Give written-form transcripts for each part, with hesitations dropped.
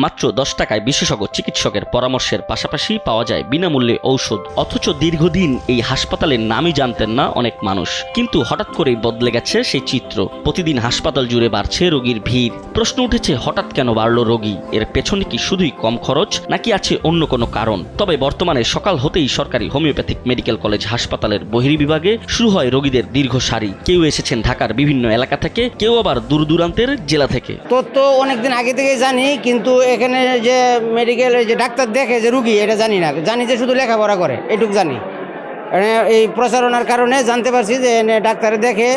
মাত্র 10 টাকায় বিশেষজ্ঞ চিকিৎসকের পরামর্শের পাশাপাশি পাওয়া যায় বিনামূল্যে ঔষধ। অথচ দীর্ঘদিন এই হাসপাতালের নামই জানতেন না অনেক মানুষ। কিন্তু হঠাৎ করেই বদলে গেছে সেই চিত্র। প্রতিদিন হাসপাতাল জুড়ে বাড়ছে রোগীর ভিড়। প্রশ্ন উঠেছে, হঠাৎ কেন বাড়ল রোগী? এর পেছনে কি শুধুই কম খরচ, নাকি আছে অন্য কোনো কারণ? তবে বর্তমানে সকাল হতেই সরকারি হোমিওপ্যাথিক মেডিকেল কলেজ হাসপাতালের বহির্বিভাগে শুরু হয় রোগীদের দীর্ঘ সারি। কেউ এসেছেন ঢাকার বিভিন্ন এলাকা থেকে, কেউ আবার দূর দূরান্তের জেলা থেকে। তথ্য অনেকদিন আগে থেকে জানি, কিন্তু এখানে যে মেডিকেলে যে ডাক্তার দেখে যে রুগী, এটা জানি না। জানি যে শুধু লেখাপড়া করে, এটুকু জানি। এই প্রচারণার কারণে জানতে পারছি যে ডাক্তারে দেখে,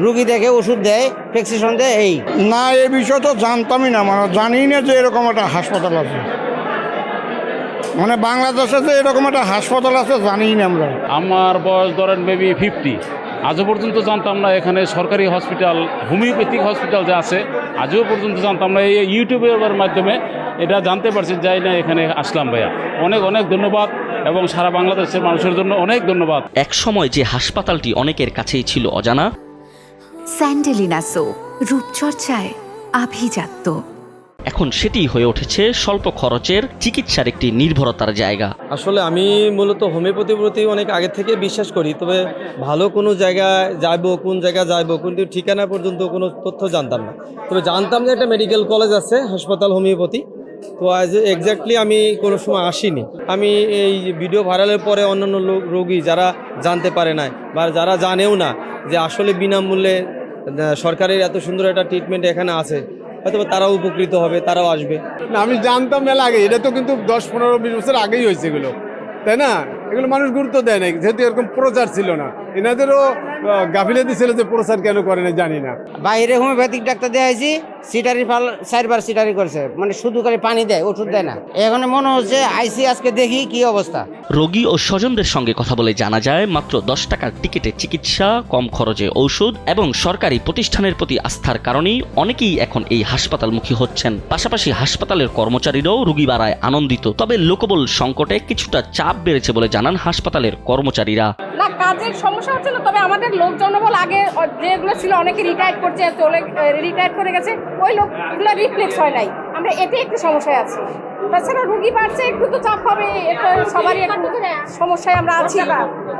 রুগী দেখে, ওষুধ দেয়, প্রেসক্রিপশন দেয়। এই না, এই বিষয় তো জানতামই না, মানে জানি না যে এরকম একটা হাসপাতাল আছে। মানে বাংলাদেশে যে এরকম একটা হাসপাতাল আছে জানি না আমরা। আমার বয়স ধরেন মেবি 50। আজও পর্যন্ত জানতাম না এখানে সরকারি হসপিটাল, হোমিওপ্যাথিক হসপিটাল যে আছে, আজও পর্যন্ত জানতাম না। এই ইউটিউবের মাধ্যমে এটা জানতে পারছি, যাই না এখানে আসলাম ভাইয়া। অনেক অনেক ধন্যবাদ, এবং সারা বাংলাদেশের মানুষের জন্য অনেক ধন্যবাদ। এক সময় যে হাসপাতালটি অনেকের কাছেই ছিল অজানা, স্যান্ডেলিনা সো, রূপচর্চায় আভিজাত্য। এখন সেটি হয়ে উঠেছে স্বল্প খরচের চিকিৎসার একটি নির্ভরতার জায়গা। আসলে আমি মূলত হোমিওপ্যাথির প্রতি অনেক আগে থেকে বিশ্বাস করি, তবে ভালো কোনো জায়গায় যাইবো, কোন জায়গায় যাইবো, কিন্তু ঠিকানা পর্যন্ত কোনো তথ্য জানতাম না। তবে জানতাম যে একটা মেডিকেল কলেজ আছে, হাসপাতাল হোমিওপ্যাথি। তো আজ এক্স্যাক্টলি আমি কোনো সময় আসিনি। আমি এই ভিডিও ভাইরালের পরে অন্যান্য রোগী যারা জানতে পারে না বা যারা জানেও না যে আসলে বিনামূল্যে সরকারের এত সুন্দর একটা ট্রিটমেন্ট এখানে আছে, হয়তো তারাও উপকৃত হবে, তারাও আসবে। না, আমি জানতাম মেলা আগে। এটা তো কিন্তু 10-15-20 বছর আগেই হয়েছে এগুলো, তাই না? এগুলো মানুষ গুরুত্ব দেয় না, যেহেতু এরকম প্রচার ছিল না। এনাদেরও গাফিলতি ছিল যে প্রচার কেন করে না জানি না। বাইরে হোমিওপ্যাথিক ডাক্তার দেখাইছি, সিটারি 4বার সিটারি করছে, মানে শুধু করে পানি দেয়, ওষুধ দেয় না। এখন মনে হচ্ছে আইসি, আজকে দেখি কি অবস্থা। রোগী ও স্বজনদের সঙ্গে কথা বলে জানা যায়, মাত্র 10 টাকার টিকিটে চিকিৎসা, কম খরচে ঔষধ এবং সরকারি প্রতিষ্ঠানের প্রতি আস্থার কারণেই অনেকেই এখন এই হাসপাতালমুখী হচ্ছেন। পাশাপাশি হাসপাতালের কর্মচারীরাও রোগী বাড়ায় আনন্দিত। তবে লোকবল সংকটে কিছুটা চাপ বেড়েছে বলে জানান হাসপাতালের কর্মচারীরা। না, কাজের সমস্যা হচ্ছে না, তবে আমাদের লোক জনবল আগে যেগুলো ছিল অনেকে রিটায়ার করছে, রিটায়ার করে গেছে, ওই লোকগুলো রিপ্লেস হয় নাই। আমরা এতে একটু সমস্যায় আছি। তাছাড়া রুগী বাড়ছে, একটু তো চাপ হবে, এটা সবারই একটু সমস্যায় আমরা আছি।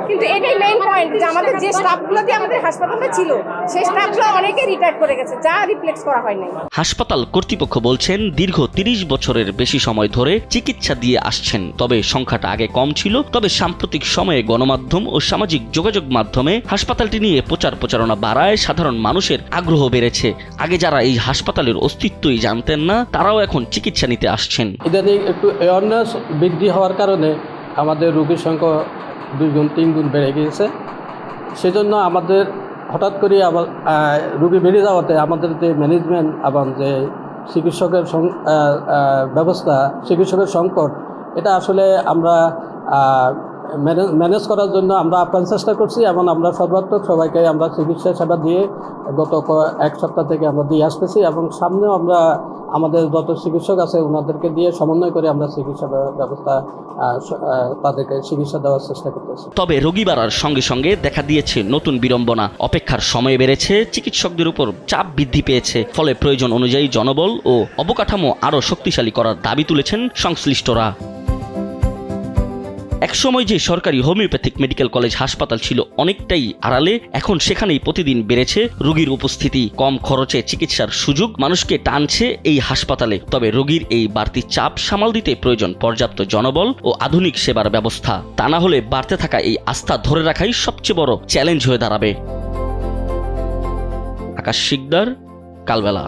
কিন্তু এটাই মেইন পয়েন্ট যে আমাদের যে স্টাফগুলো দিয়ে আমাদের হাসপাতালটা ছিল, সেই স্টাফগুলো অনেকে রিটায়ার করে গেছে, যা রিপ্লেস করা হয় নাই। হাসপাতাল কর্তৃপক্ষ বলছেন, দীর্ঘ 30 বছরের বেশি সময় ধরে চিকিৎসা দিয়ে আসছেন। তবে সংখ্যাটা আগে কম ছিল। তবে সাম্প্রতিক সময়ে গণমাধ্যম ও সামাজিক যোগাযোগ মাধ্যমে হাসপাতালটি নিয়ে প্রচারণা বাড়ায় সাধারণ মানুষের আগ্রহ বেড়েছে। আগে যারা এই হাসপাতালের অস্তিত্বই জানতেন না, তারাও এখন চিকিৎসা নিতে আসছেন। ইদানিং একটু অ্যাওয়ারনেস বৃদ্ধি হওয়ার কারণে আমাদের রোগীর সংখ্যা 2 গুণ 3 গুণ বেড়ে গিয়েছে। সেজন্য আমাদের হঠাৎ করে আবার রোগী বেড়ে যাওয়াতে আমাদের যে ম্যানেজমেন্ট এবং যে চিকিৎসকের ব্যবস্থা, চিকিৎসকের সংকট, এটা আসলে আমরা ম্যানেজ করার জন্য আমরা আপ্রাণ চেষ্টা করছি, এবং আমরা সর্বাত্মক সবাইকে আমরা চিকিৎসা সেবা দিয়ে গত 1 সপ্তাহ থেকে আমরা দিয়ে আসতেছি, এবং সামনেও আমরা আমাদের যত চিকিৎসক আছে ওনাদেরকে দিয়ে সমন্বয় করে আমরা চিকিৎসা ব্যবস্থা তাদেরকে চিকিৎসা দেওয়ার চেষ্টা করতেছি। তবে রোগী বাড়ার সঙ্গে সঙ্গে দেখা দিয়েছে নতুন বিড়ম্বনা। অপেক্ষার সময় বেড়েছে, চিকিৎসকদের উপর চাপ বৃদ্ধি পেয়েছে। ফলে প্রয়োজন অনুযায়ী জনবল ও অবকাঠামো আরও শক্তিশালী করার দাবি তুলেছেন সংশ্লিষ্টরা। একসময় যে সরকারি হোমিওপ্যাথিক মেডিকেল কলেজ হাসপাতাল ছিল অনেকটাই আড়ালে, এখন সেখানেই প্রতিদিন বেড়েছে রোগীর উপস্থিতি। কম খরচে চিকিৎসার সুযোগ মানুষকে টানছে এই হাসপাতালে। তবে রোগীর এই বাড়তি চাপ সামাল দিতে প্রয়োজন পর্যাপ্ত জনবল ও আধুনিক সেবার ব্যবস্থা। তা না হলে বাড়তে থাকা এই আস্থা ধরে রাখাই সবচেয়ে বড় চ্যালেঞ্জ হয়ে দাঁড়াবে। আকাশ শিকদার, কালবেলা।